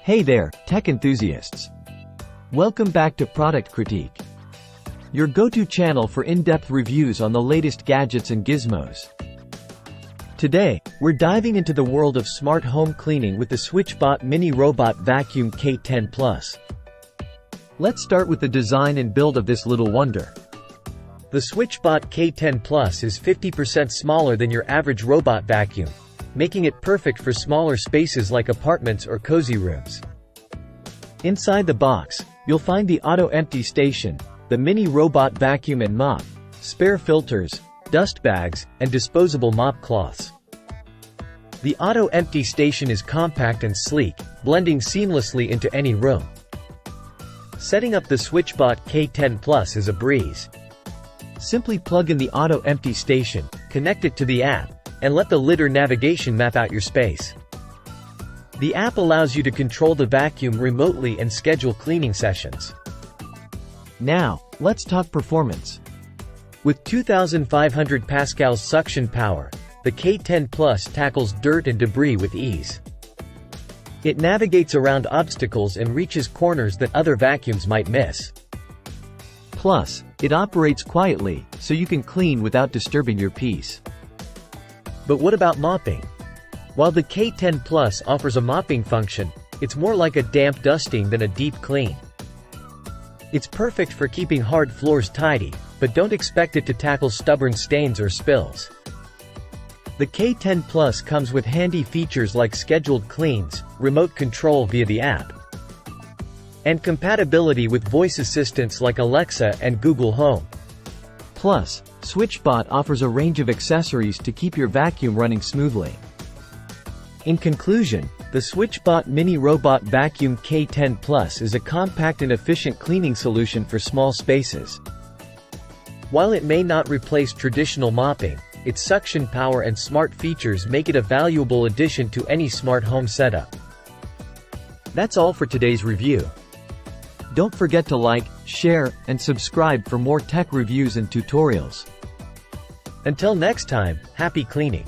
Hey there, tech enthusiasts. Welcome back to Product Critique, your go-to channel for in-depth reviews on the latest gadgets and gizmos. Today, we're diving into the world of smart home cleaning with the SwitchBot Mini Robot Vacuum K10 Plus. Let's start with the design and build of this little wonder. The SwitchBot K10 Plus is 50% smaller than your average robot vacuum, making it perfect for smaller spaces like apartments or cozy rooms. Inside the box, you'll find the auto empty station, the mini robot vacuum and mop, spare filters, dust bags, and disposable mop cloths. The auto empty station is compact and sleek, blending seamlessly into any room. Setting up the SwitchBot K10 Plus is a breeze. Simply plug in the auto empty station, connect it to the app, and let the litter navigation map out your space. The app allows you to control the vacuum remotely and schedule cleaning sessions. Now, let's talk performance. With 2,500 pascals suction power, the K10 Plus tackles dirt and debris with ease. It navigates around obstacles and reaches corners that other vacuums might miss. Plus, it operates quietly, so you can clean without disturbing your peace. But what about mopping? While the K10 Plus offers a mopping function, it's more like a damp dusting than a deep clean. It's perfect for keeping hard floors tidy, but don't expect it to tackle stubborn stains or spills. The K10 Plus comes with handy features like scheduled cleans, remote control via the app, and compatibility with voice assistants like Alexa and Google Home. Plus, SwitchBot offers a range of accessories to keep your vacuum running smoothly. In conclusion, the SwitchBot Mini Robot Vacuum K10 Plus is a compact and efficient cleaning solution for small spaces. While it may not replace traditional mopping, its suction power and smart features make it a valuable addition to any smart home setup. That's all for today's review. Don't forget to like, share, and subscribe for more tech reviews and tutorials. Until next time, happy cleaning!